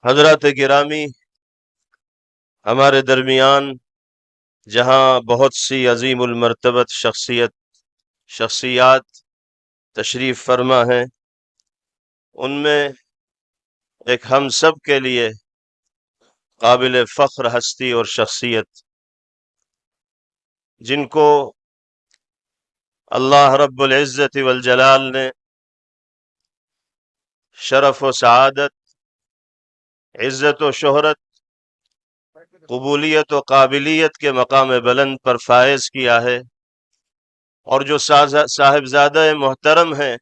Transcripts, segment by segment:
حضرات گرامی، ہمارے درمیان جہاں بہت سی عظیم المرتبت شخصیات تشریف فرما ہیں، ان میں ایک ہم سب کے لیے قابل فخر ہستی اور شخصیت جن کو اللہ رب العزت والجلال نے شرف و سعادت، عزت و شہرت، قبولیت و قابلیت کے مقام بلند پر فائز کیا ہے، اور جو صاحبزادہ محترم ہیں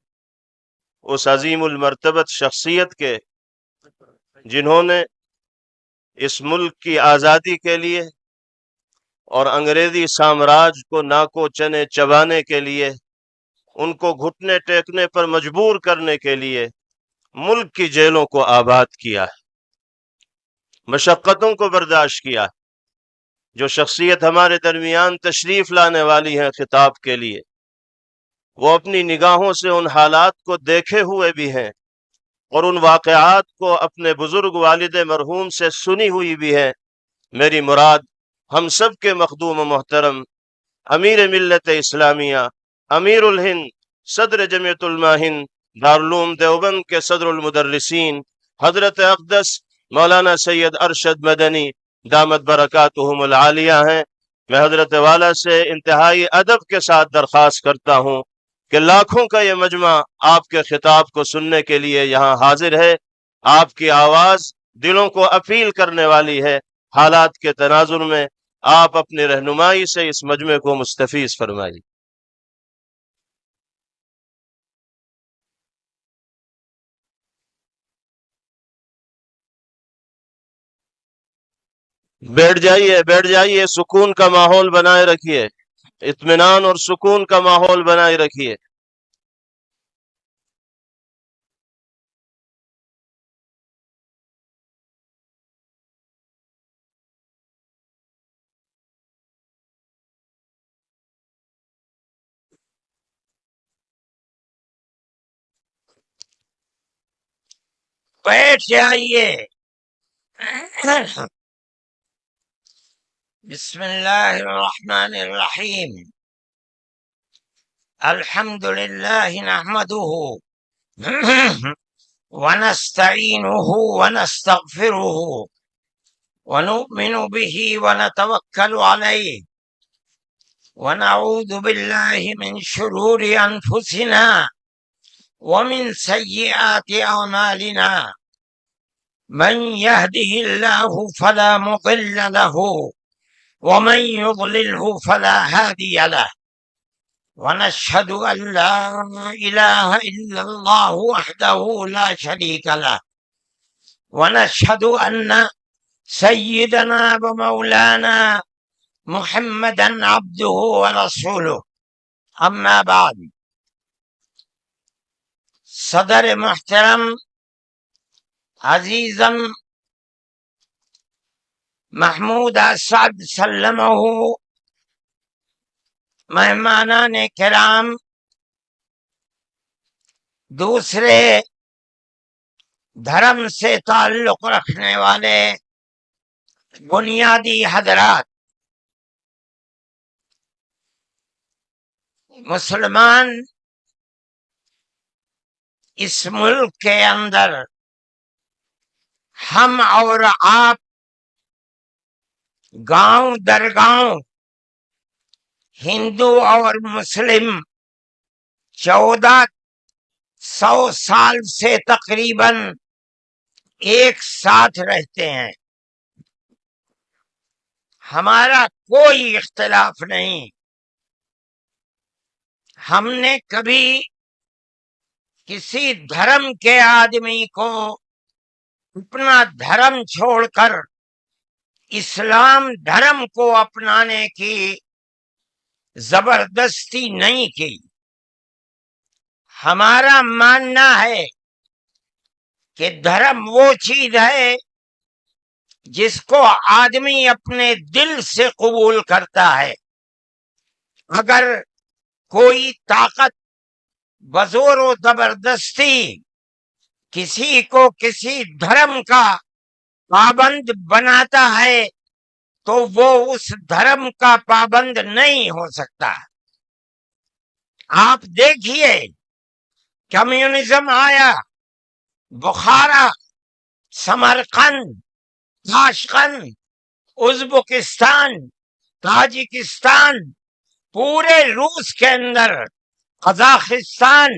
اس عظیم المرتبت شخصیت کے، جنہوں نے اس ملک کی آزادی کے لیے اور انگریزی سامراج کو ناکو چنے چبانے کے لیے، ان کو گھٹنے ٹیکنے پر مجبور کرنے کے لیے ملک کی جیلوں کو آباد کیا ہے، مشقتوں کو برداشت کیا ہے۔ جو شخصیت ہمارے درمیان تشریف لانے والی ہے خطاب کے لیے، وہ اپنی نگاہوں سے ان حالات کو دیکھے ہوئے بھی ہیں اور ان واقعات کو اپنے بزرگ والد مرحوم سے سنی ہوئی بھی ہے۔ میری مراد ہم سب کے مخدوم و محترم امیر ملت اسلامیہ، امیر الہند، صدر جمعیت علماء ہند دارالعلوم دیوبند کے صدر المدرسین حضرت اقدس مولانا سید ارشد مدنی دامت برکاتہم العالیہ ہیں۔ میں حضرت والا سے انتہائی ادب کے ساتھ درخواست کرتا ہوں کہ لاکھوں کا یہ مجمع آپ کے خطاب کو سننے کے لیے یہاں حاضر ہے۔ آپ کی آواز دلوں کو اپیل کرنے والی ہے۔ حالات کے تناظر میں آپ اپنی رہنمائی سے اس مجمع کو مستفیض فرمائیے۔ بیٹھ جائیے، سکون کا ماحول بنائے رکھیے، اطمینان اور سکون کا ماحول بنائے رکھیے۔ بیٹھ جائیے۔ بسم اللہ الرحمن الرحیم۔ الحمد للہ نحمده ونستعینه ونستغفره ونؤمن به ونتوکل علیہ ونعوذ باللہ من شرور انفسنا ومن سیئات اعمالنا، من يهده الله فلا مضل له ومن يضلله فلا هادي له، ونشهد أن لا إله إلا الله وحده لا شريك له، ونشهد أن سيدنا ومولانا محمدا عبده ورسوله، أما بعد۔ صدر محترم عزیزم محمود اسعد سلمہ، مہمانان کرام، دوسرے دھرم سے تعلق رکھنے والے بنیادی حضرات، مسلمان اس ملک کے اندر ہم اور آپ گاؤں در گاؤں، ہندو اور مسلم 1400 سال سے تقریباً ایک ساتھ رہتے ہیں۔ ہمارا کوئی اختلاف نہیں۔ ہم نے کبھی کسی دھرم کے آدمی کو اپنا دھرم چھوڑ کر اسلام دھرم کو اپنانے کی زبردستی نہیں کی۔ ہمارا ماننا ہے کہ دھرم وہ چیز ہے جس کو آدمی اپنے دل سے قبول کرتا ہے۔ اگر کوئی طاقت بزور و زبردستی کسی کو کسی دھرم کا پابند بناتا ہے تو وہ اس دھرم کا پابند نہیں ہو سکتا۔ آپ دیکھیے کمیونزم آیا، بخارا، سمرقند، تاشقند، ازبکستان، تاجکستان، پورے روس کے اندر، قزاقستان،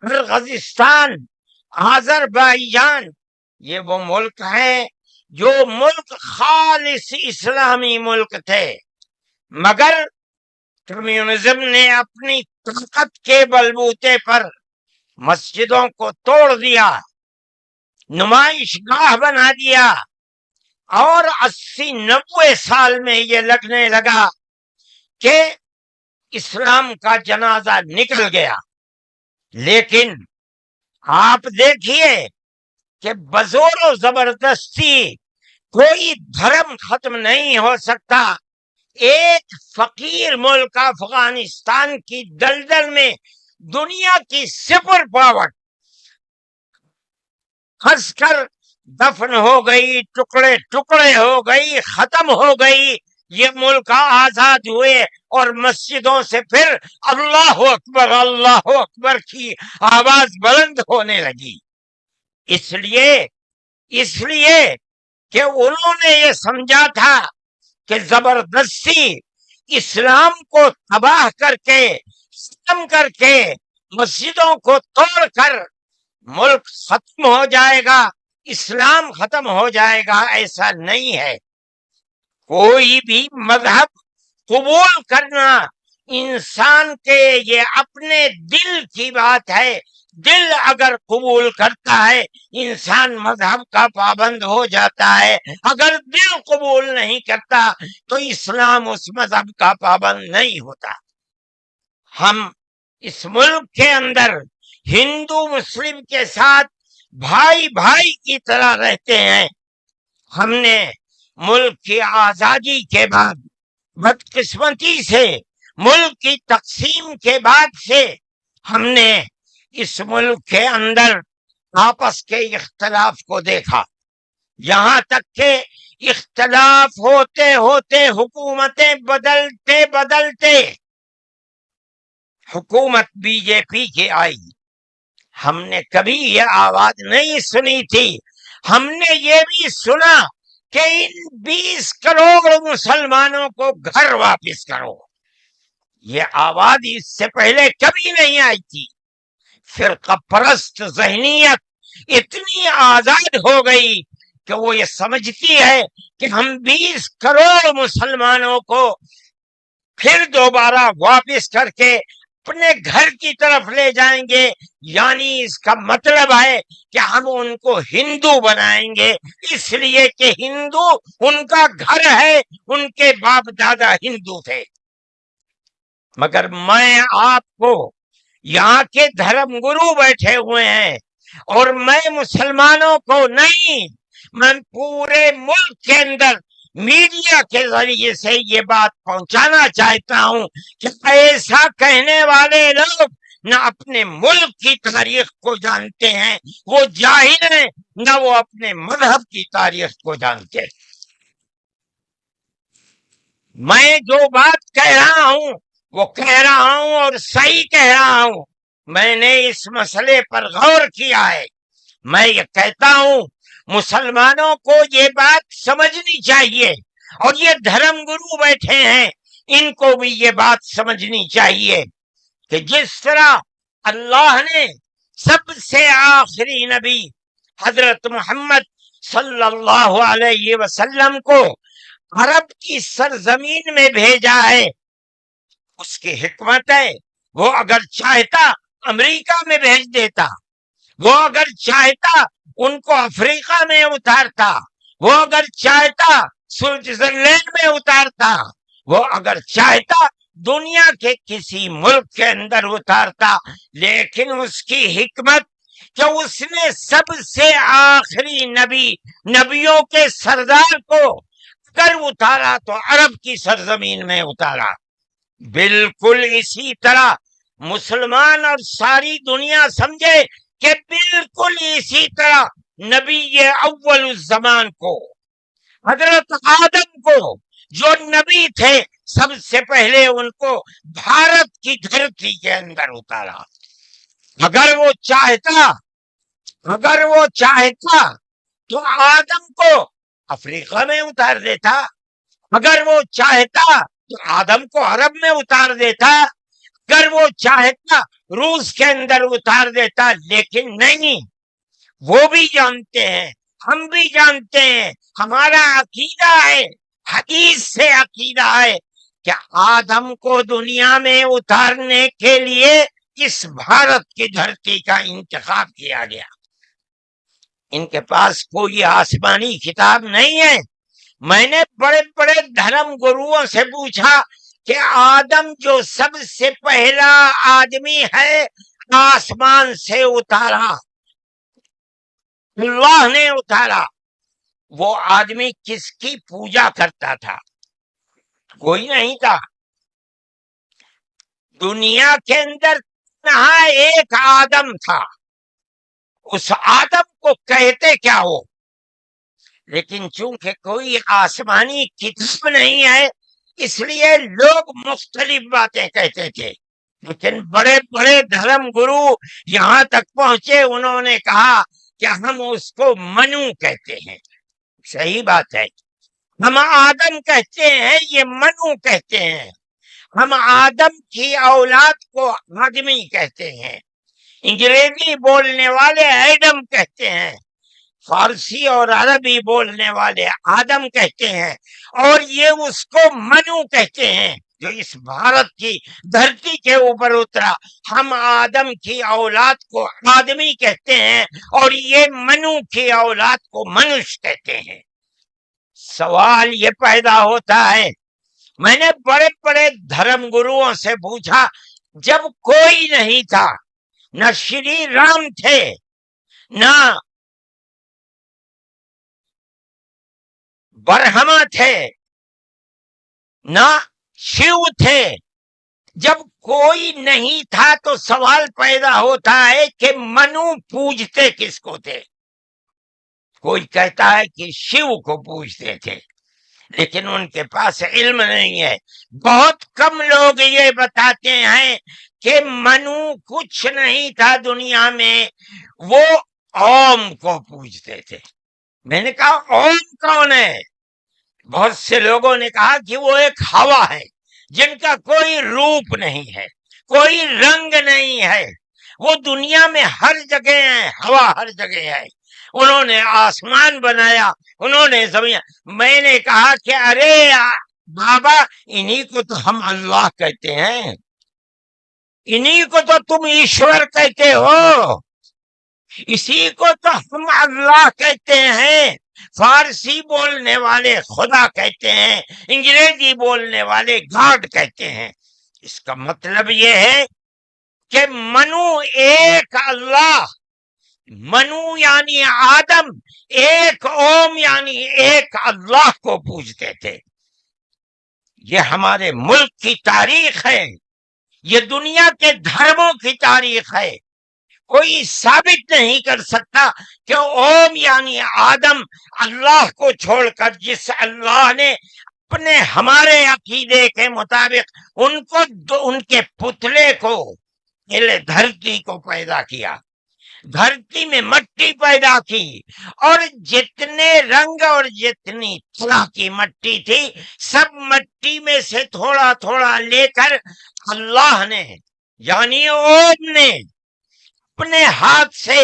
قرغیزستان، آذربائیجان، یہ وہ ملک ہیں جو ملک خالص اسلامی ملک تھے، مگر کمیونزم نے اپنی طاقت کے بلبوتے پر مسجدوں کو توڑ دیا، نمائش گاہ بنا دیا، اور 80-90 سال میں یہ لگنے لگا کہ اسلام کا جنازہ نکل گیا۔ لیکن آپ دیکھیے کہ بزور و زبردستی کوئی دھرم ختم نہیں ہو سکتا۔ ایک فقیر ملک افغانستان کی دلدل میں دنیا کی سپر پاور پھنس کر دفن ہو گئی، ٹکڑے ٹکڑے ہو گئی، ختم ہو گئی۔ یہ ملک آزاد ہوئے اور مسجدوں سے پھر اللہ اکبر کی آواز بلند ہونے لگی۔ اس لیے کہ انہوں نے یہ سمجھا تھا کہ زبردستی اسلام کو تباہ کر کے، ختم کر کے، مسجدوں کو توڑ کر ملک ختم ہو جائے گا، اسلام ختم ہو جائے گا۔ ایسا نہیں ہے۔ کوئی بھی مذہب قبول کرنا انسان کے یہ اپنے دل کی بات ہے۔ دل اگر قبول کرتا ہے انسان مذہب کا پابند ہو جاتا ہے، اگر دل قبول نہیں کرتا تو اسلام اس مذہب کا پابند نہیں ہوتا۔ ہم اس ملک کے اندر ہندو مسلم کے ساتھ بھائی بھائی کی طرح رہتے ہیں۔ ہم نے ملک کی آزادی کے بعد بدقسمتی سے، ملک کی تقسیم کے بعد سے، ہم نے اس ملک کے اندر آپس کے اختلاف کو دیکھا، یہاں تک کہ اختلاف ہوتے ہوتے حکومتیں بدلتے حکومت بی جے پی کی آئی۔ ہم نے کبھی یہ آواز نہیں سنی تھی۔ ہم نے یہ بھی سنا کہ ان 20 کروڑ مسلمانوں کو گھر واپس کرو۔ یہ آواز اس سے پہلے کبھی نہیں آئی تھی۔ فرقہ پرست ذہنیت اتنی آزاد ہو گئی کہ وہ یہ سمجھتی ہے کہ ہم 20 کروڑ مسلمانوں کو پھر دوبارہ واپس کر کے اپنے گھر کی طرف لے جائیں گے، یعنی اس کا مطلب ہے کہ ہم ان کو ہندو بنائیں گے، اس لیے کہ ہندو ان کا گھر ہے، ان کے باپ دادا ہندو تھے۔ مگر میں آپ کو، یہاں کے دھرم گرو بیٹھے ہوئے ہیں، اور میں مسلمانوں کو نہیں، میں پورے ملک کے اندر میڈیا کے ذریعے سے یہ بات پہنچانا چاہتا ہوں کہ ایسا کہنے والے لوگ نہ اپنے ملک کی تاریخ کو جانتے ہیں، وہ جاہل ہیں، نہ وہ اپنے مذہب کی تاریخ کو جانتے ہیں۔ میں جو بات کہہ رہا ہوں وہ کہہ رہا ہوں اور صحیح کہہ رہا ہوں۔ میں نے اس مسئلے پر غور کیا ہے۔ میں یہ کہتا ہوں مسلمانوں کو یہ بات سمجھنی چاہیے، اور یہ دھرم گرو بیٹھے ہیں ان کو بھی یہ بات سمجھنی چاہیے کہ جس طرح اللہ نے سب سے آخری نبی حضرت محمد صلی اللہ علیہ وسلم کو عرب کی سرزمین میں بھیجا ہے، اس کی حکمت ہے۔ وہ اگر چاہتا امریکہ میں بھیج دیتا، وہ اگر چاہتا ان کو افریقہ میں اتارتا، وہ اگر چاہتا سوئٹزرلینڈ میں اتارتا، وہ اگر چاہتا دنیا کے کسی ملک کے اندر اتارتا، لیکن اس کی حکمت کہ اس نے سب سے آخری نبیوں کے سردار کو اگر اتارا تو عرب کی سرزمین میں اتارا۔ بالکل اسی طرح مسلمان اور ساری دنیا سمجھے کہ بالکل اسی طرح نبی اول الزمان کو حضرت آدم کو جو نبی تھے سب سے پہلے ان کو بھارت کی دھرتی کے اندر اتارا. اگر وہ چاہتا تو آدم کو افریقہ میں اتار دیتا. اگر وہ چاہتا تو آدم کو عرب میں اتار دیتا. اگر وہ چاہتا روس کے اندر اتار دیتا. لیکن نہیں، وہ بھی جانتے ہیں، ہم بھی جانتے ہیں، ہمارا عقیدہ ہے، حدیث سے عقیدہ ہے کہ آدم کو دنیا میں اتارنے کے لیے اس بھارت کی دھرتی کا انتخاب کیا گیا. ان کے پاس کوئی آسمانی کتاب نہیں ہے. میں نے بڑے بڑے دھرم گروؤں سے پوچھا کہ آدم جو سب سے پہلا آدمی ہے آسمان سے اتارا، اللہ نے اتارا، وہ آدمی کس کی پوجا کرتا تھا؟ کوئی نہیں تھا. دنیا کے اندر یہاں ایک آدم تھا. اس آدم کو کہتے کیا ہو؟ لیکن چونکہ کوئی آسمانی کتاب نہیں ہے اس لیے لوگ مختلف باتیں کہتے تھے. لیکن بڑے بڑے دھرم گرو یہاں تک پہنچے، انہوں نے کہا کہ ہم اس کو منو کہتے ہیں. صحیح بات ہے، ہم آدم کہتے ہیں، یہ منو کہتے ہیں. ہم آدم کی اولاد کو آدمی کہتے ہیں. انگریزی بولنے والے ایڈم کہتے ہیں، فارسی اور عربی بولنے والے آدم کہتے ہیں، اور یہ اس کو منو کہتے ہیں جو اس بھارت کی دھرتی کے اوپر اترا. ہم آدم کی اولاد کو آدمی کہتے ہیں اور یہ منو کی اولاد کو منش کہتے ہیں. سوال یہ پیدا ہوتا ہے، میں نے بڑے بڑے دھرم گروؤں سے پوچھا، جب کوئی نہیں تھا، نہ شری رام تھے، نہ برہما تھے، نہ شیو تھے، جب کوئی نہیں تھا تو سوال پیدا ہوتا ہے کہ منو پوجتے کس کو تھے؟ کوئی کہتا ہے کہ شیو کو پوجتے تھے، لیکن ان کے پاس علم نہیں ہے. بہت کم لوگ یہ بتاتے ہیں کہ منو کچھ نہیں تھا دنیا میں، وہ اوم کو پوجتے تھے. میں نے کہا اوم کون ہے؟ بہت سے لوگوں نے کہا کہ وہ ایک ہوا ہے جن کا کوئی روپ نہیں ہے، کوئی رنگ نہیں ہے، وہ دنیا میں ہر جگہ ہے، ہوا ہر جگہ ہے. انہوں نے آسمان بنایا، انہوں نے زمین. میں نے کہا کہ ارے بابا، انہی کو تو ہم اللہ کہتے ہیں، انہی کو تو تم ایشور کہتے ہو، اسی کو تو ہم اللہ کہتے ہیں. فارسی بولنے والے خدا کہتے ہیں، انگریزی بولنے والے گاڈ کہتے ہیں. اس کا مطلب یہ ہے کہ منو ایک اللہ، منو یعنی آدم، ایک اوم یعنی ایک اللہ کو پوجتے تھے. یہ ہمارے ملک کی تاریخ ہے، یہ دنیا کے دھرموں کی تاریخ ہے. کوئی ثابت نہیں کر سکتا کہ اوم یعنی آدم اللہ کو چھوڑ کر جس اللہ نے اپنے ہمارے عقیدے کے مطابق ان کے پتلے کو دھرتی کو پیدا کیا، دھرتی میں مٹی پیدا کی، اور جتنے رنگ اور جتنی طرح کی مٹی تھی سب مٹی میں سے تھوڑا تھوڑا لے کر اللہ نے یعنی اوم نے اپنے ہاتھ سے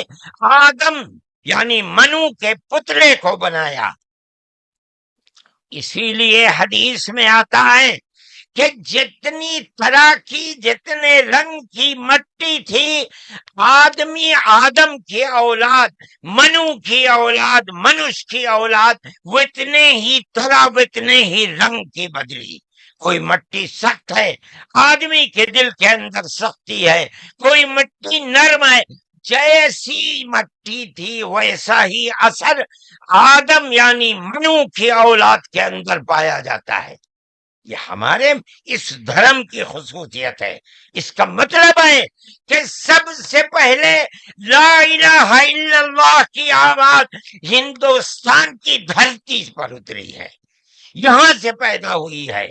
آدم یعنی منو کے پتلے کو بنایا. اسی لیے حدیث میں آتا ہے کہ جتنی طرح کی، جتنے رنگ کی مٹی تھی، آدم کی اولاد، منو کی اولاد، منش کی اولاد اتنے ہی طرح، اتنے ہی رنگ کی بدلی. کوئی مٹی سخت ہے، آدمی کے دل کے اندر سختی ہے. کوئی مٹی نرم ہے، جیسی مٹی تھی ویسا ہی اثر آدم یعنی منو کی اولاد کے اندر پایا جاتا ہے. یہ ہمارے اس دھرم کی خصوصیت ہے. اس کا مطلب ہے کہ سب سے پہلے لا الہ الا اللہ کی آواز ہندوستان کی دھرتی پر اتری ہے، یہاں سے پیدا ہوئی ہے.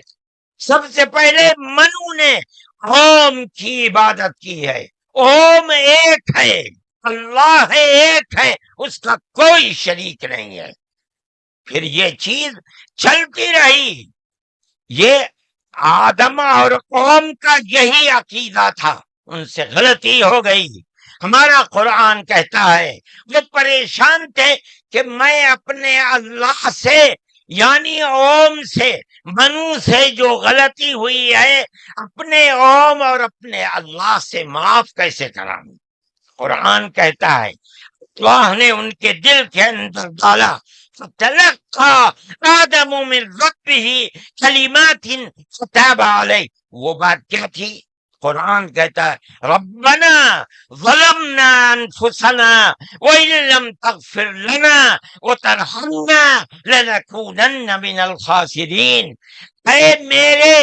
سب سے پہلے منو نے اوم کی عبادت کی ہے. اوم ایک ہے، اللہ ہے، ایک ہے، اس کا کوئی شریک نہیں ہے. پھر یہ چیز چلتی رہی. یہ آدم اور قوم کا یہی عقیدہ تھا، ان سے غلطی ہو گئی. ہمارا قرآن کہتا ہے وہ پریشان تھے کہ میں اپنے اللہ سے یعنی اوم سے منو سے جو غلطی ہوئی ہے اپنے اوم اور اپنے اللہ سے معاف کیسے کراؤں. قرآن کہتا ہے اللہ نے ان کے دل کے اندر ڈالا فتلقى آدم من ربه کلمات فتاب علیہ. وہ بات کیا تھی؟ قرآن کہتا ہے ربنا ظلمنا انفسنا وإن لم تغفر لنا وترحمنا لنكونن من الخاسرین. اے میرے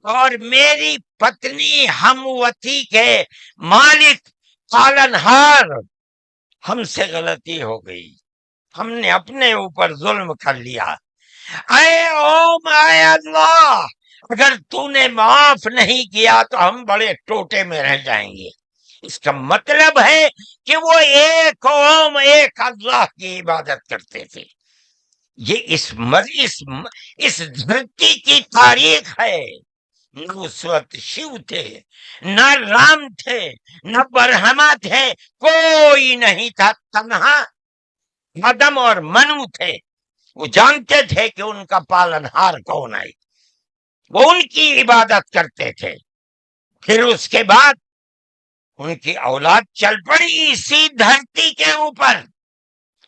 اور میری پتنی ہموتی کے مالک پالنہار، ہم سے غلطی ہو گئی، ہم نے اپنے اوپر ظلم کر لیا. اے اوم، اے اللہ، اگر تو نے معاف نہیں کیا تو ہم بڑے ٹوٹے میں رہ جائیں گے. اس کا مطلب ہے کہ وہ ایک اوم ایک اللہ کی عبادت کرتے تھے. یہ اس دھرتی کی تاریخ ہے. نہ اس وقت شیو تھے، نہ رام تھے، نہ برہما تھے، کوئی نہیں تھا. تنہا آدم اور منو تھے. وہ جانتے تھے کہ ان کا پالنہار کون ہے، وہ ان کی عبادت کرتے تھے. پھر اس کے بعد ان کی اولاد چل پڑی اسی دھرتی کے اوپر.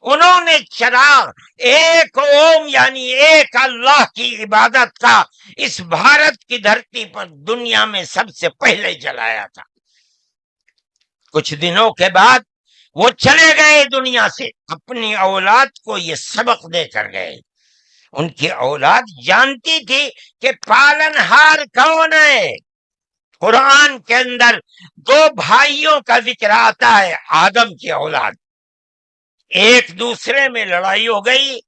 انہوں نے چراغ ایک اوم یعنی ایک اللہ کی عبادت کا اس بھارت کی دھرتی پر دنیا میں سب سے پہلے جلایا تھا. کچھ دنوں کے بعد وہ چلے گئے دنیا سے، اپنی اولاد کو یہ سبق دے کر گئے. ان کی اولاد جانتی تھی کہ پالنہار کون ہے. قرآن کے اندر دو بھائیوں کا ذکر آتا ہے، آدم کی اولاد. ایک دوسرے میں لڑائی ہو گئی.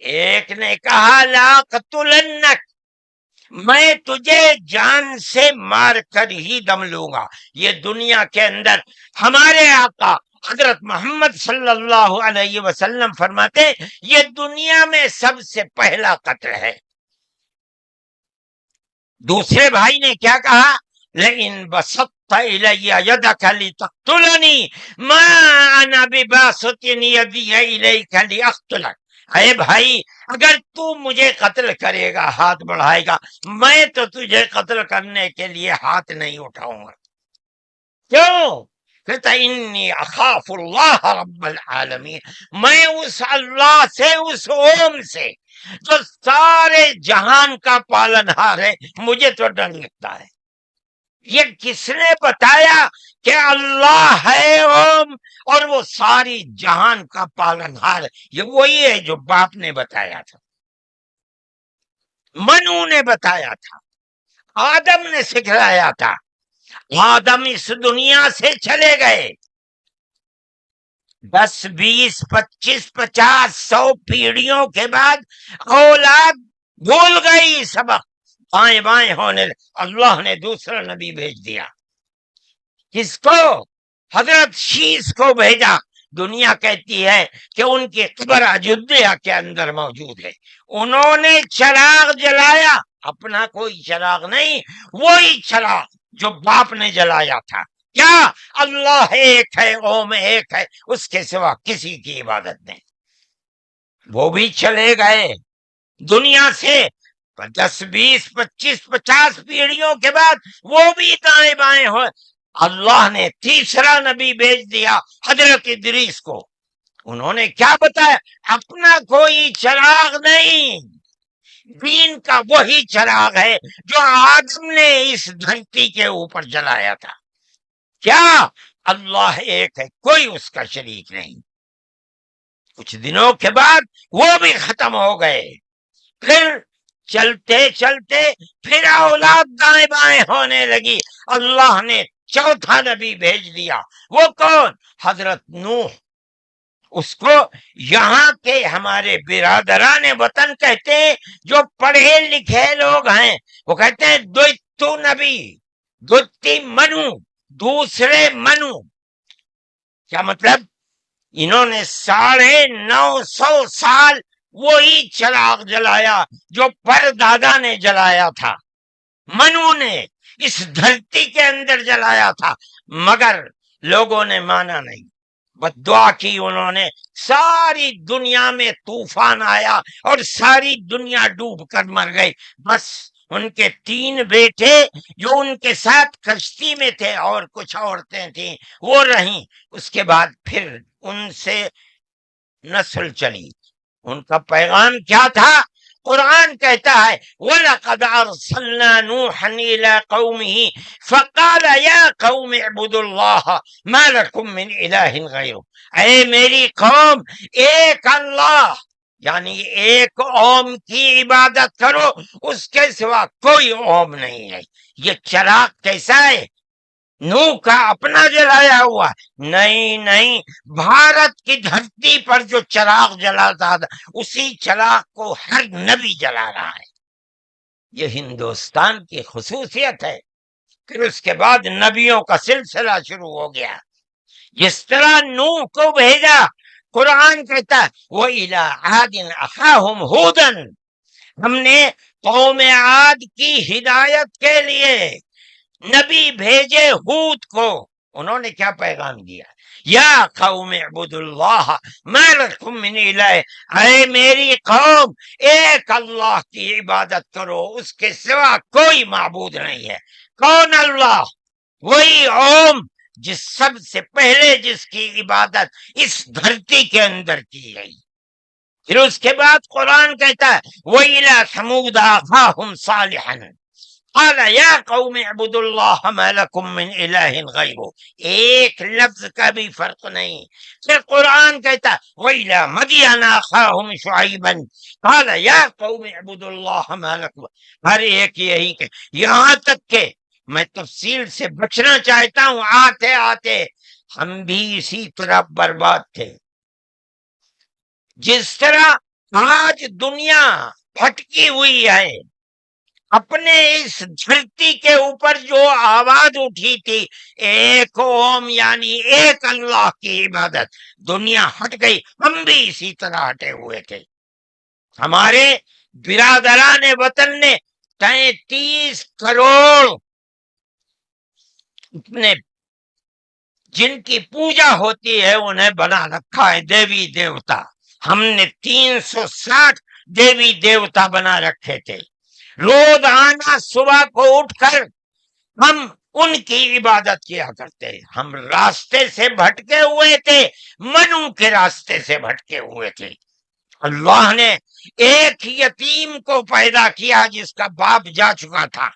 ایک نے کہا لا قتلنک، میں تجھے جان سے مار کر ہی دم لوں گا. یہ دنیا کے اندر ہمارے آقا حضرت محمد صلی اللہ علیہ وسلم فرماتے یہ دنیا میں سب سے پہلا قتل ہے. دوسرے بھائی نے کیا کہا؟ لئن بسطت الی یدک لتقتلنی ما انا بباسط یدی الیک لاقتلک. اے بھائی، اگر تو مجھے قتل کرے گا، ہاتھ بڑھائے گا، میں تو تجھے قتل کرنے کے لیے ہاتھ نہیں اٹھاؤں گا. کیوں؟ کہتا انی اخاف اللہ رب العالمین، میں اس اللہ سے، اس اوم سے جو سارے جہان کا پالنہار ہے، مجھے تو ڈر لگتا ہے. یہ کس نے بتایا کہ اللہ ہے اوم اور وہ ساری جہان کا پالنہار؟ یہ وہی ہے جو باپ نے بتایا تھا، منو نے بتایا تھا، آدم نے سکھلایا تھا. آدم اس دنیا سے چلے گئے، 10 20 25 50 100 پیڑھیوں کے بعد اولاد بھول گئی سبق، بائیں بائیں ہونے. اللہ نے دوسرا نبی بھیج دیا. کس کو؟ حضرت شیس کو بھیجا. دنیا کہتی ہے کہ ان کی قبر اجودھیا کے اندر موجود ہے. انہوں نے چراغ جلایا، اپنا کوئی چراغ نہیں، وہی چراغ جو باپ نے جلایا تھا. کیا؟ اللہ ایک ہے، اوم ایک ہے، اس کے سوا کسی کی عبادت نہیں. وہ بھی چلے گئے دنیا سے 10 20 25 50 پیڑھیوں کے بعد، وہ بھی دائیں بائیں ہوئے. اللہ نے تیسرا نبی بھیج دیا حضرت ادریس کو. انہوں نے کیا بتایا؟ اپنا کوئی چراغ نہیں، دین کا وہی چراغ ہے جو آدم نے اس دھرتی کے اوپر جلایا تھا. کیا؟ اللہ ایک ہے، کوئی اس کا شریک نہیں. کچھ دنوں کے بعد وہ بھی ختم ہو گئے. پھر چلتے چلتے پھر اولاد دائیں بائیں ہونے لگی، اللہ نے چوتھا نبی بھیج دیا۔ وہ کون؟ حضرت نوح۔ اس کو یہاں کے ہمارے برادران وطن کہتے ہیں، جو پڑھے لکھے لوگ ہیں وہ کہتے ہیں دوتو نبی، دوتی منو، دوسرے منو۔ کیا مطلب؟ انہوں نے 950 سال وہی چراغ جلایا جو پردادا نے جلایا تھا، منو نے اس دھرتی کے اندر جلایا تھا، مگر لوگوں نے مانا نہیں، بس دعا کی انہوں نے، ساری دنیا میں طوفان آیا اور ساری دنیا ڈوب کر مر گئی۔ بس ان کے 3 بیٹے جو ان کے ساتھ کشتی میں تھے اور کچھ عورتیں تھیں وہ رہیں، اس کے بعد پھر ان سے نسل چلی۔ ان کا پیغام کیا تھا؟ قرآن کہتا ہے وَلَقَدْ أَرْسَلْنَا نُوحًا إِلَىٰ قَوْمِهِ فَقَالَ يَا قَوْمِ اعْبُدُوا اللَّهَ مَا لَكُم مِّنْ إِلَٰهٍ غَيْرُهُ۔ اے میری قوم، ایک اللہ یعنی ایک اوم کی عبادت کرو، اس کے سوا کوئی اوم نہیں ہے۔ یہ چراغ کیسا ہے؟ نوح کا اپنا جلایا ہوا؟ نہیں، بھارت کی دھرتی پر جو چراغ جلاتا تھا اسی چراغ کو ہر نبی جلا رہا ہے۔ یہ ہندوستان کی خصوصیت ہے۔ پھر اس کے بعد نبیوں کا سلسلہ شروع ہو گیا۔ جس طرح نوح کو بھیجا، قرآن کہتا ہے وَإِلَىٰ عَادٍ أَخَاهُمْ هُودًا، ہم نے قوم عاد کی ہدایت کے لیے نبی بھیجے ہود کو۔ انہوں نے کیا پیغام دیا؟ یا قوم اعبدوا اللہ ما لکم من الہ، اے میری قوم ایک اللہ کی عبادت کرو، اس کے سوا کوئی معبود نہیں ہے۔ کون اللہ؟ وہی اوم جس سب سے پہلے جس کی عبادت اس دھرتی کے اندر کی گئی۔ پھر اس کے بعد قرآن کہتا ہے وَإِلَىٰ ثَمُودَ أَخَاهُمْ صَالِحًا قَالَ يَا قَوْمِ اعْبُدُوا اللَّهَ مَا لَكُم مِّنْ إِلَٰهٍ غَيْرُهُ، ایک لفظ کا بھی فرق نہیں۔ پھر قرآن کہتا ہے وَإِلَىٰ مَدْيَنَ أَخَاهُمْ شُعَيْبًا قَالَ يَا قَوْمِ اعْبُدُوا اللَّهَ مَا لَكُم، ہر ایک یہی کہ یہاں تک کہ میں تفصیل سے بچنا چاہتا ہوں، آتے آتے ہم بھی اسی طرح برباد تھے۔ جس طرح آج دنیا بھٹکی ہوئی ہے، اپنے اس دھرتی کے اوپر جو آواز اٹھی تھی ایک اوم یعنی ایک اللہ کی عبادت، دنیا ہٹ گئی، ہم بھی اسی طرح ہٹے ہوئے تھے۔ ہمارے برادران وطن نے 33 کروڑ اپنے جن کی پوجا ہوتی ہے انہیں بنا رکھا ہے دیوی دیوتا۔ ہم نے 360 دیوی دیوتا بنا رکھے تھے۔ روز آنا صبح کو اٹھ کر ہم ان کی عبادت کیا کرتے۔ ہم راستے سے بھٹکے ہوئے تھے، منو کے راستے سے بھٹکے ہوئے تھے۔ اللہ نے ایک یتیم کو پیدا کیا جس کا باپ جا چکا تھا،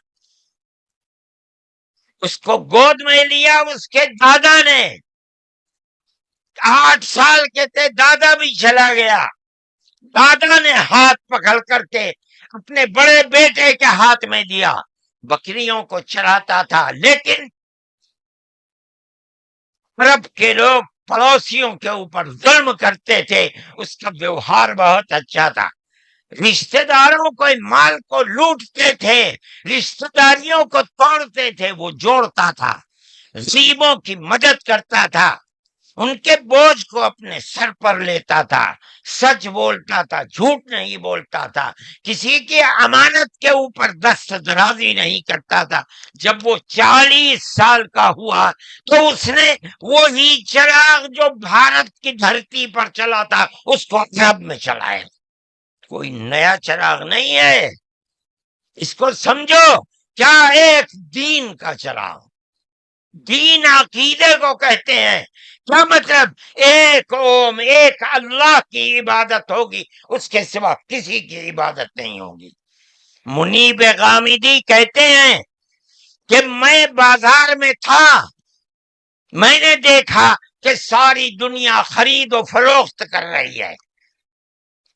اس کو گود میں لیا اس کے دادا نے، 8 سال کے تھے، دادا بھی چلا گیا۔ دادا نے ہاتھ پکڑ کر کے اپنے بڑے بیٹے کے ہاتھ میں دیا، بکریوں کو چراتا تھا، لیکن عرب کے لوگ پڑوسیوں کے اوپر ظلم کرتے تھے، اس کا ویوہار بہت اچھا تھا، رشتہ داروں کو مال کو لوٹتے تھے، رشتہ داریوں کو توڑتے تھے، وہ جوڑتا تھا، غریبوں کی مدد کرتا تھا، ان کے بوجھ کو اپنے سر پر لیتا تھا، سچ بولتا تھا، جھوٹ نہیں بولتا تھا، کسی کی امانت کے اوپر دست درازی نہیں کرتا تھا۔ جب وہ 40 سال کا ہوا تو اس نے وہی چراغ جو بھارت کی دھرتی پر چلا تھا اس کو عرب میں چلایا۔ کوئی نیا چراغ نہیں ہے، اس کو سمجھو، کیا ایک دین کا چراغ، دین عقیدے کو کہتے ہیں۔ کیا مطلب؟ ایک اوم ایک اللہ کی عبادت ہوگی، اس کے سوا کسی کی عبادت نہیں ہوگی۔ منیب غامدی کہتے ہیں کہ میں بازار میں تھا، میں نے دیکھا کہ ساری دنیا خرید و فروخت کر رہی ہے،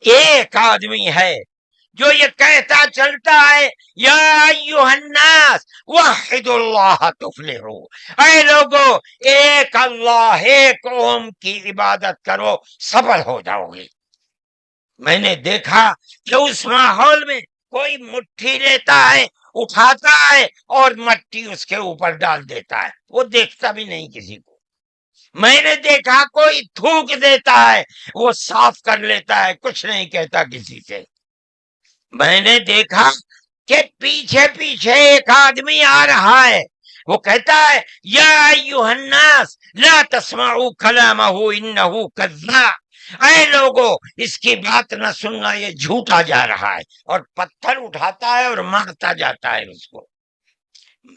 ایک آدمی ہے جو یہ کہتا چلتا ہے یا ایھا الناس وحدوا اللہ تفلحوا، اے لوگو ایک اللہ ایک اوم کی عبادت کرو سفل ہو جاؤ گے۔ میں نے دیکھا کہ اس ماحول میں کوئی مٹھی لیتا ہے، اٹھاتا ہے اور مٹی اس کے اوپر ڈال دیتا ہے، وہ دیکھتا بھی نہیں کسی کو۔ میں نے دیکھا کوئی تھوک دیتا ہے، وہ صاف کر لیتا ہے، کچھ نہیں کہتا کسی سے۔ میں نے دیکھا کہ پیچھے پیچھے ایک آدمی آ رہا ہے، وہ کہتا ہے یا ایھا الناس لا تسمعوا کلامہ انہ کذاب، اے لوگو اس کی بات نہ سننا، یہ جھوٹا جا رہا ہے، اور پتھر اٹھاتا ہے اور مارتا جاتا ہے اس کو۔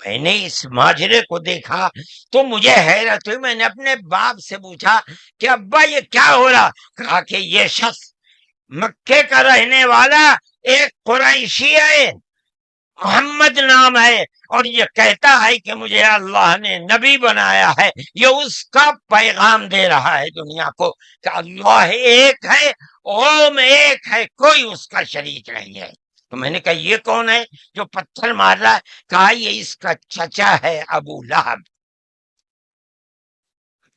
میں نے اس ماجرے کو دیکھا تو مجھے حیرت ہوئی، میں نے اپنے باپ سے پوچھا کہ ابا یہ کیا ہو رہا؟ کہا کہ یہ شخص مکے کا رہنے والا ایک قریشی ہے، محمد نام ہے، اور یہ کہتا ہے کہ مجھے اللہ نے نبی بنایا ہے، یہ اس کا پیغام دے رہا ہے دنیا کو کہ اللہ ایک ہے، اوم ایک ہے، کوئی اس کا شریک نہیں ہے۔ تو میں نے کہا یہ کون ہے جو پتھر مار رہا ہے؟ کہا یہ اس کا چچا ہے ابو لہب۔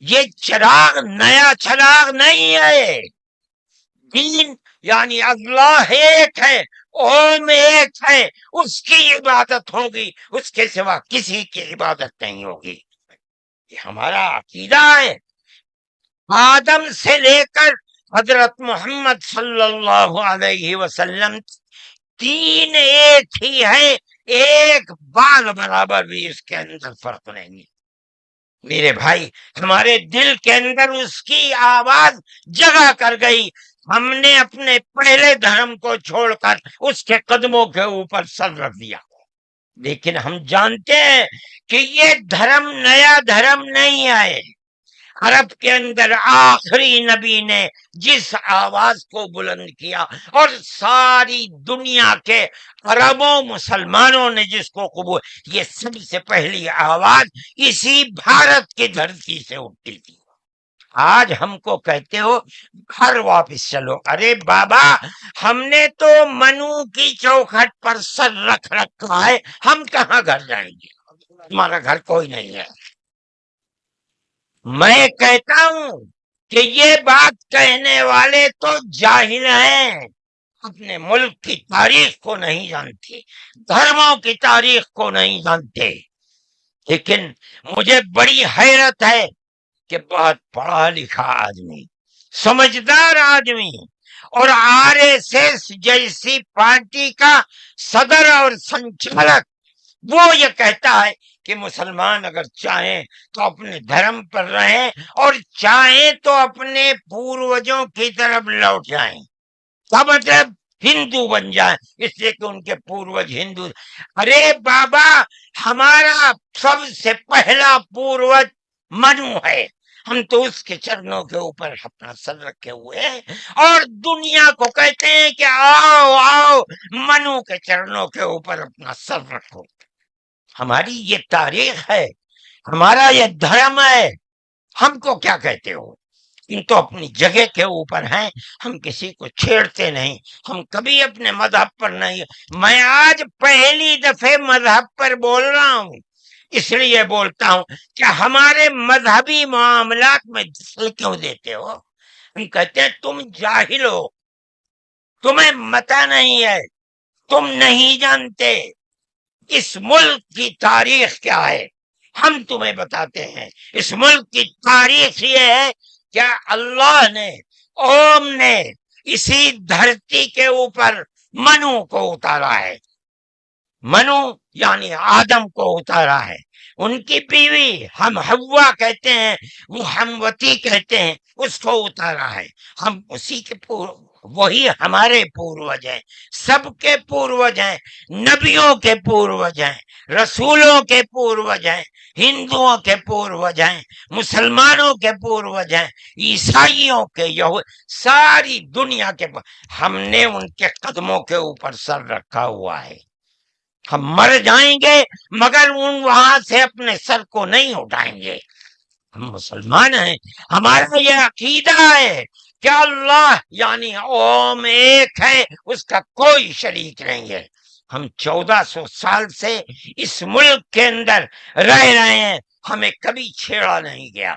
یہ چراغ نیا چراغ نہیں ہے، دین یعنی اللہ ایک ہے، اوم ایک ہے، اس کی عبادت ہوگی، اس کے سوا کسی کی عبادت نہیں ہوگی۔ یہ ہمارا عقیدہ ہے۔ آدم سے لے کر حضرت محمد صلی اللہ علیہ وسلم تین ایک ہی ہے، ایک بال برابر بھی اس کے اندر فرق نہیں ہے۔ میرے بھائی ہمارے دل کے اندر اس کی آواز جگہ کر گئی، ہم نے اپنے پہلے دھرم کو چھوڑ کر اس کے قدموں کے اوپر سر رکھ دیا، لیکن ہم جانتے ہیں کہ یہ دھرم نیا دھرم نہیں ہے۔ عرب کے اندر آخری نبی نے جس آواز کو بلند کیا اور ساری دنیا کے عربوں مسلمانوں نے جس کو قبول، یہ سب سے پہلی آواز اسی بھارت کی دھرتی سے اٹھی تھی۔ آج ہم کو کہتے ہو گھر واپس چلو، ارے بابا ہم نے تو منو کی چوکھٹ پر سر رکھ رکھا ہے، ہم کہاں گھر جائیں گے؟ ہمارا گھر کوئی نہیں ہے۔ میں کہتا ہوں کہ یہ بات کہنے والے تو جاہل ہیں، اپنے ملک کی تاریخ کو نہیں جانتے، دھرموں کی تاریخ کو نہیں جانتے۔ لیکن مجھے بڑی حیرت ہے کہ بہت پڑھا لکھا آدمی، سمجھدار آدمی، اور RSS جیسی پارٹی کا صدر اور سنچالک وہ یہ کہتا ہے کہ مسلمان اگر چاہیں تو اپنے دھرم پر رہیں اور چاہیں تو اپنے پوروجوں کی طرف لوٹ جائیں، کیا مطلب ہندو بن جائیں، اس لیے کہ ان کے پوروج ہندو۔ ارے بابا ہمارا سب سے پہلا پوروج منو ہے، ہم تو اس کے چرنوں کے اوپر اپنا سر رکھے ہوئے ہیں اور دنیا کو کہتے ہیں کہ آؤ آؤ منو کے چرنوں کے اوپر اپنا سر رکھو۔ ہماری یہ تاریخ ہے، ہمارا یہ دھرم ہے، ہم کو کیا کہتے ہو؟ ان تو اپنی جگہ کے اوپر ہیں، ہم کسی کو چھیڑتے نہیں، ہم کبھی اپنے مذہب پر نہیں۔ میں آج پہلی دفعہ مذہب پر بول رہا ہوں، اس لیے بولتا ہوں کہ ہمارے مذہبی معاملات میں دخل کیوں دیتے ہو؟ ہم کہتے ہیں تم جاہل ہو، تمہیں متا نہیں ہے، تم نہیں جانتے اس ملک کی تاریخ کیا ہے، ہم تمہیں بتاتے ہیں۔ اس ملک کی تاریخ یہ ہے کہ اللہ نے، اوم نے اسی دھرتی کے اوپر منو کو اتارا ہے، منو یعنی آدم کو اتارا ہے، ان کی بیوی ہم حوا کہتے ہیں، وہ ہموتی کہتے ہیں، اس کو اتارا ہے۔ ہم اسی کے وہی ہمارے پوروج ہیں، سب کے پوروج ہیں، نبیوں کے پوروج ہیں، رسولوں کے پوروج ہیں، ہندوؤں کے پوروج ہیں، مسلمانوں کے پوروج ہیں، عیسائیوں کے، ساری دنیا کے ہم نے ان کے قدموں کے اوپر سر رکھا ہوا ہے۔ ہم مر جائیں گے مگر وہاں سے اپنے سر کو نہیں اٹھائیں گے۔ ہم مسلمان ہیں، ہمارا یہ عقیدہ ہے کہ اللہ یعنی اوم ایک ہے، اس کا کوئی شریک نہیں ہے۔ ہم 1400 سال سے اس ملک کے اندر رہ رہے ہیں، ہمیں کبھی چھیڑا نہیں گیا،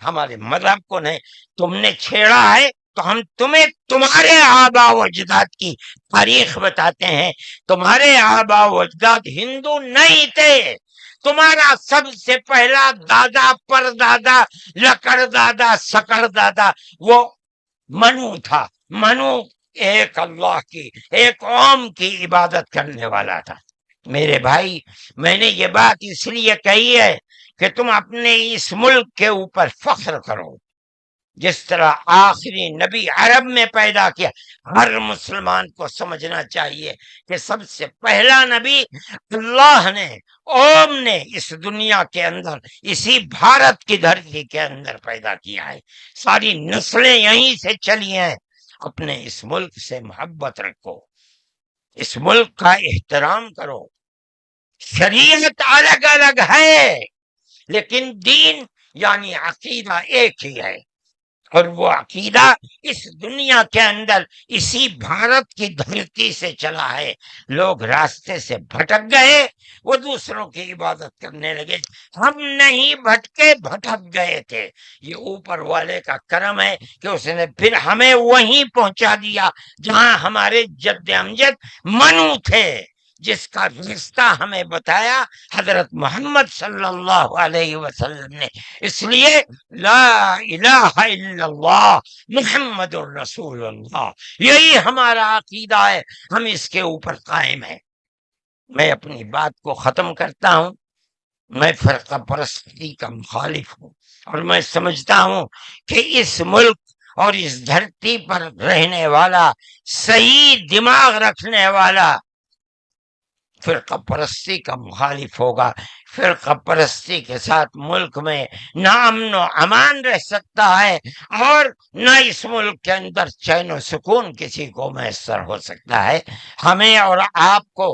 ہمارے مذہب کو نہیں۔ تم نے چھیڑا ہے تو ہم تمہیں تمہارے آبا و اجداد کی تاریخ بتاتے ہیں۔ تمہارے آبا و اجداد ہندو نہیں تھے، تمہارا سب سے پہلا دادا پر دادا لکڑ دادا سکڑ دادا وہ منو تھا۔ منو ایک اللہ کی، ایک قوم کی عبادت کرنے والا تھا۔ میرے بھائی، میں نے یہ بات اس لیے کہی ہے کہ تم اپنے اس ملک کے اوپر فخر کرو۔ جس طرح آخری نبی عرب میں پیدا کیا، ہر مسلمان کو سمجھنا چاہیے کہ سب سے پہلا نبی اللہ نے اوم نے اس دنیا کے اندر اسی بھارت کی دھرتی کے اندر پیدا کیا ہے۔ ساری نسلیں یہیں سے چلی ہیں۔ اپنے اس ملک سے محبت رکھو، اس ملک کا احترام کرو۔ شریعت الگ الگ ہے لیکن دین یعنی عقیدہ ایک ہی ہے، اور وہ عقیدہ اس دنیا کے اندر اسی بھارت کی دھرتی سے چلا ہے۔ لوگ راستے سے بھٹک گئے، وہ دوسروں کی عبادت کرنے لگے، ہم نہیں بھٹکے، بھٹک گئے تھے۔ یہ اوپر والے کا کرم ہے کہ اس نے پھر ہمیں وہیں پہنچا دیا جہاں ہمارے جد امجد منو تھے، جس کا رشتہ ہمیں بتایا حضرت محمد صلی اللہ علیہ وسلم نے۔ اس لیے لا الہ الا اللہ محمد الرسول اللہ، یہی ہمارا عقیدہ ہے، ہم اس کے اوپر قائم ہیں۔ میں اپنی بات کو ختم کرتا ہوں۔ میں فرقہ پرستی کا مخالف ہوں، اور میں سمجھتا ہوں کہ اس ملک اور اس دھرتی پر رہنے والا، صحیح دماغ رکھنے والا فرقہ پرستی کا مخالف ہوگا۔ فرقہ پرستی کے ساتھ ملک میں نہ امن و امان رہ سکتا ہے، اور نہ اس ملک کے اندر چین و سکون کسی کو میسر ہو سکتا ہے۔ ہمیں اور آپ کو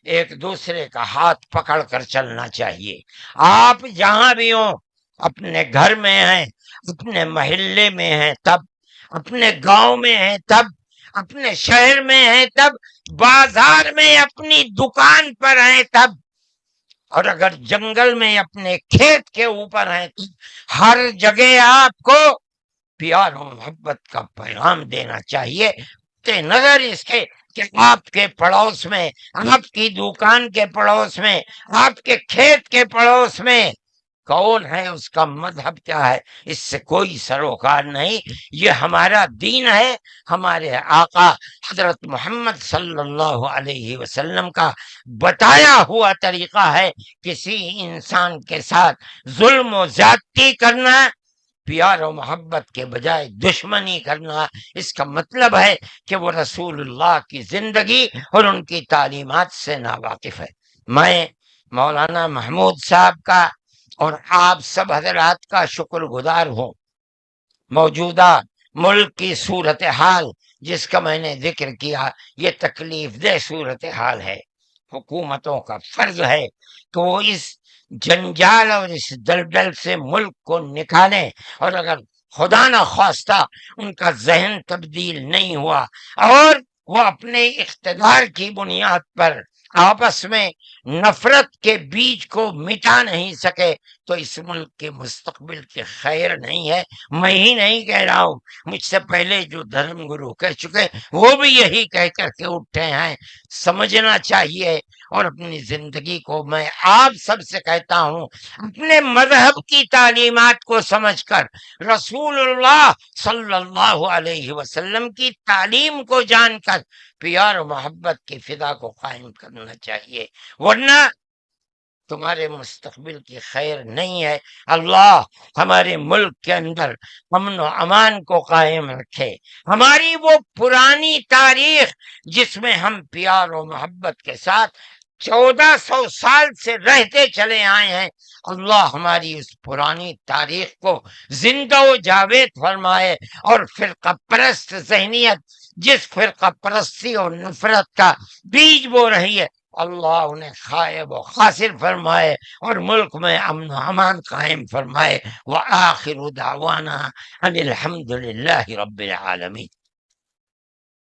ایک دوسرے کا ہاتھ پکڑ کر چلنا چاہیے۔ آپ جہاں بھی ہوں، اپنے گھر میں ہیں، اپنے محلے میں ہیں تب، اپنے گاؤں میں ہیں تب، اپنے شہر میں ہیں تب، بازار میں اپنی دکان پر ہیں تب، اور اگر جنگل میں اپنے کھیت کے اوپر ہیں تو ہر جگہ آپ کو پیار و محبت کا پیغام دینا چاہیے، کہ نظر اس کے کہ آپ کے پڑوس میں، آپ کی دکان کے پڑوس میں، آپ کے کھیت کے پڑوس میں کون ہے، اس کا مذہب کیا ہے، اس سے کوئی سروکار نہیں۔ یہ ہمارا دین ہے، ہمارے آقا حضرت محمد صلی اللہ علیہ وسلم کا بتایا ہوا طریقہ ہے۔ کسی انسان کے ساتھ ظلم و زیادتی کرنا، پیار و محبت کے بجائے دشمنی کرنا، اس کا مطلب ہے کہ وہ رسول اللہ کی زندگی اور ان کی تعلیمات سے ناواقف ہے۔ میں مولانا محمود صاحب کا اور آپ سب حضرات کا شکر گزار ہوں۔ موجودہ ملک کی صورتحال جس کا میں نے ذکر کیا، یہ تکلیف دہ صورتحال ہے۔ حکومتوں کا فرض ہے کہ وہ اس جنجال اور اس دلدل سے ملک کو نکالیں، اور اگر خدا نہ خواستہ ان کا ذہن تبدیل نہیں ہوا اور وہ اپنے اقتدار کی بنیاد پر آپس میں نفرت کے بیج کو مٹا نہیں سکے تو اس ملک کے مستقبل کے خیر نہیں ہے۔ میں ہی نہیں کہہ رہا ہوں، مجھ سے پہلے جو دھرم گرو کہہ چکے وہ بھی یہی کہہ کر کے اٹھے ہیں۔ سمجھنا چاہیے، اور اپنی زندگی کو میں آپ سب سے کہتا ہوں، اپنے مذہب کی تعلیمات کو سمجھ کر، رسول اللہ صلی اللہ علیہ وسلم کی تعلیم کو جان کر پیار و محبت کی فضا کو قائم کرنا چاہیے، ورنہ تمہارے مستقبل کی خیر نہیں ہے۔ اللہ ہمارے ملک کے اندر امن و امان کو قائم رکھے۔ ہماری وہ پرانی تاریخ جس میں ہم پیار و محبت کے ساتھ 1400 سال سے رہتے چلے آئے ہیں، اللہ ہماری اس پرانی تاریخ کو زندہ و جاوید فرمائے، اور فرقہ پرست ذہنیت جس فرقہ پرستی اور نفرت کا بیج بو رہی ہے، اللہ انہیں خائب و خاسر فرمائے اور ملک میں امن و امان قائم فرمائے۔ وآخر دعوانا ان الحمد للہ رب العالمین۔